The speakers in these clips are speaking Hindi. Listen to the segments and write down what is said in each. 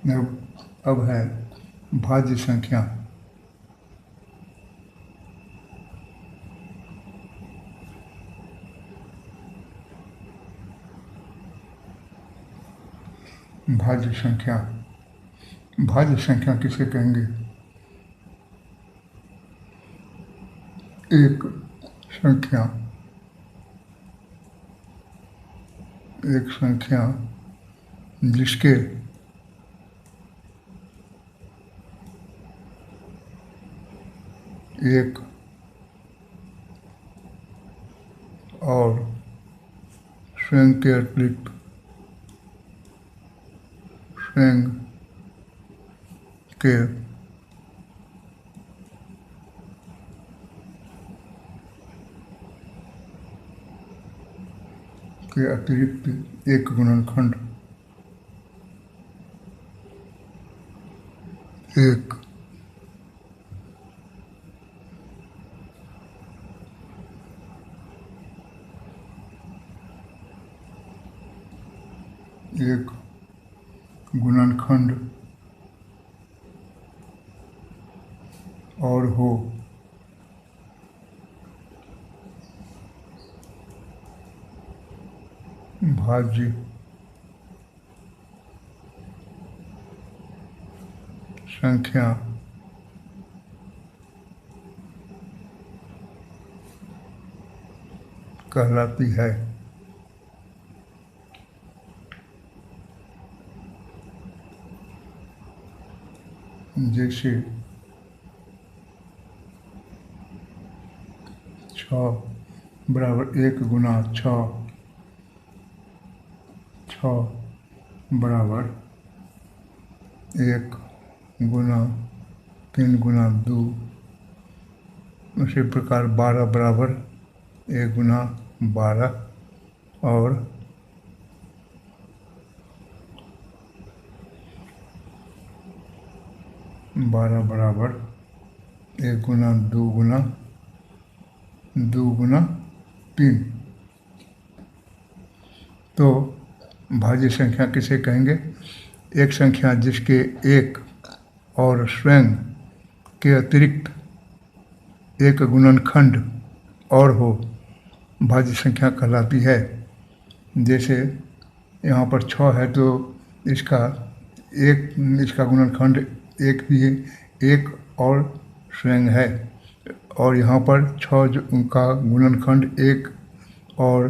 अब है भाज्य संख्या। भाज्य संख्या, भाज्य संख्या किसे कहेंगे? एक संख्या, एक संख्या जिसके एक और स्वयं के अतिरिक्त स्वयं के अतिरिक्त एक गुणनखंड, एक एक गुणनखंड और हो भाज्य संख्या कहलाती है। जैसे 6 बराबर 1 गुना 6, 6 बराबर 1 गुना 3 गुना 2, उसी प्रकार 12 बराबर 1 गुना 12 और 12 बराबर 1 गुना 2 गुना 2 गुना 3। तो भाज्य संख्या किसे कहेंगे? एक संख्या जिसके एक और स्वयं के अतिरिक्त एक गुणनखंड और हो भाज्य संख्या कहलाती है। जैसे यहाँ पर 6 है तो इसका गुणनखंड एक भी है, एक और स्वयं है, और यहाँ पर 6 का गुणनखंड 1 और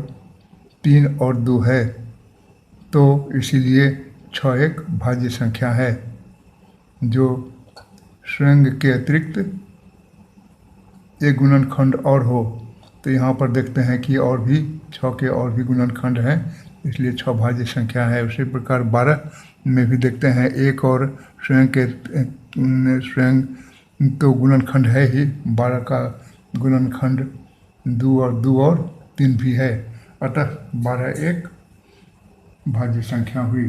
3 और 2 है, तो इसीलिए 6 एक भाज्य संख्या है। जो स्वयं के अतिरिक्त एक गुणनखंड और हो, तो यहाँ पर देखते हैं कि और भी 6 के और भी गुणनखंड हैं, इसलिए 6 भाज्य संख्या है। उसी प्रकार 12 में भी देखते हैं एक और स्वयं तो गुणनखंड है ही, 12 का गुणनखंड 2 और 3 भी है, अतः 12 एक भाज्य संख्या हुई।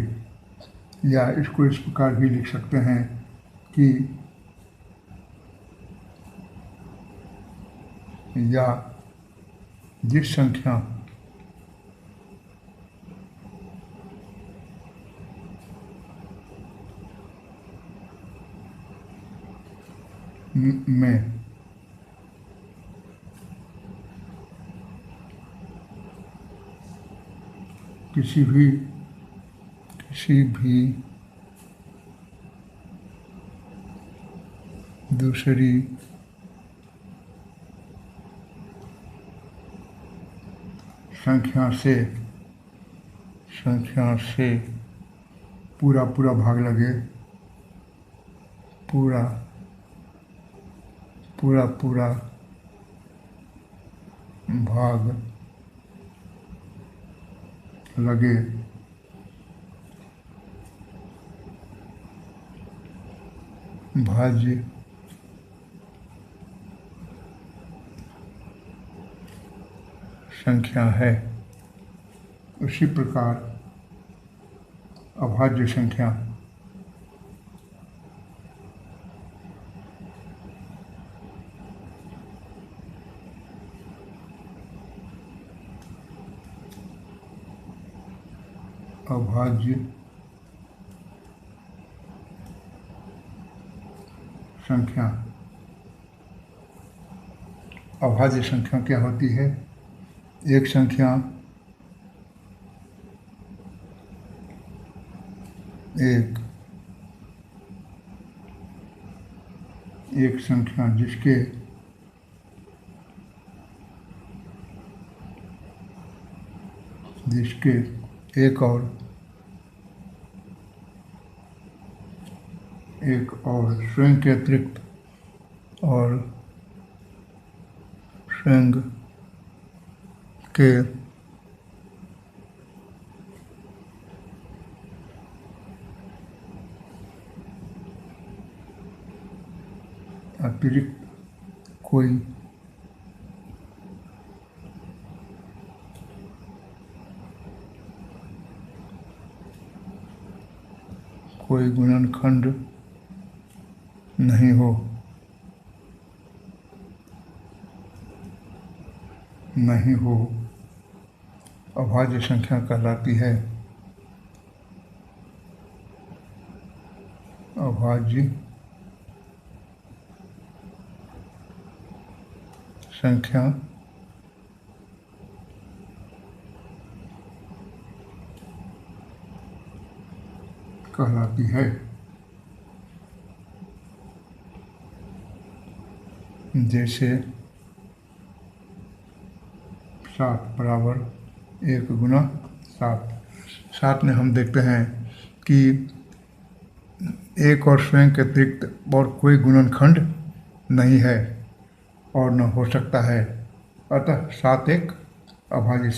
या इसको इस प्रकार भी लिख सकते हैं कि या जिस संख्या में किसी भी दूसरी संख्या से पूरा भाग लगे, पूरा भाग लगे भाज्य संख्या है। उसी प्रकार अभाज्य संख्या अभाज्य संख्या। अभाज्य संख्या क्या होती है? एक संख्या एक संख्या जिसके एक और स्वयं के अतिरिक्त और स्वयं के अतिरिक्त कोई गुणनखंड नहीं हो अभाज्य संख्या कहलाती है। अभाज्य संख्या कहलाती है। जैसे 7 बराबर 1 गुना 7 में हम देखते हैं कि एक और स्वयं के अतिरिक्त और कोई गुणनखंड नहीं है और न हो सकता है, अतः 7 एक अभाज्य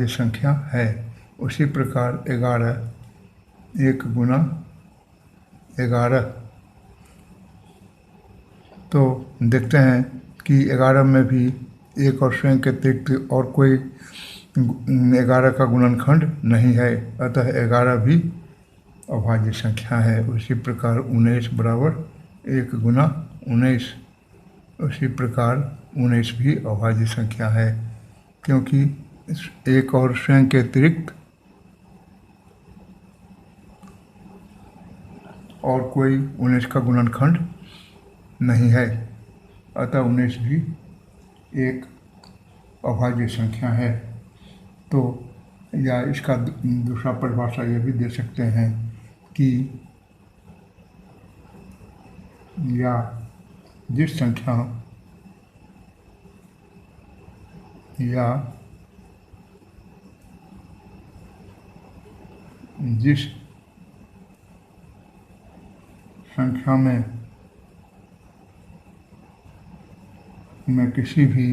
संख्या है। उसी प्रकार 11 1 गुना 11, तो देखते हैं कि 11 में भी एक और स्वयं के अतिरिक्त और कोई 11 का गुणनखंड नहीं है, अतः 11 भी अभाज्य संख्या है। उसी प्रकार 19 बराबर 1 गुना 19, उसी प्रकार 19 भी अभाज्य संख्या है, क्योंकि एक और स्वयं के अतिरिक्त और कोई 19 का गुणनखंड नहीं है, अतः 19 भी एक अभाज्य संख्या है। तो या इसका दूसरा परिभाषा यह भी दे सकते हैं कि या जिस संख्या या जिस संख्या में किसी भी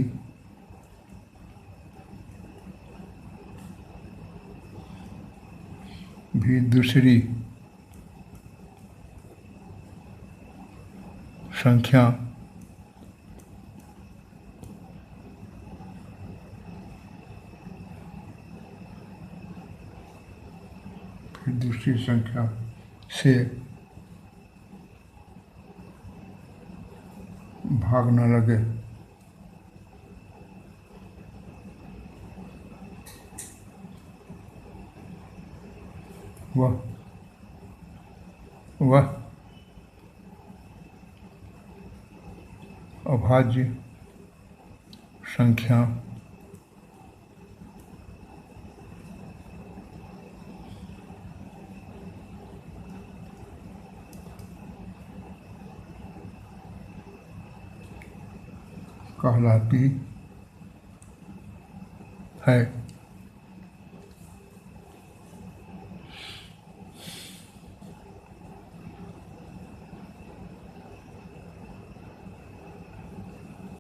दूसरी संख्या से भाग न लगे, वह अभाज्य संख्या कहलाती है।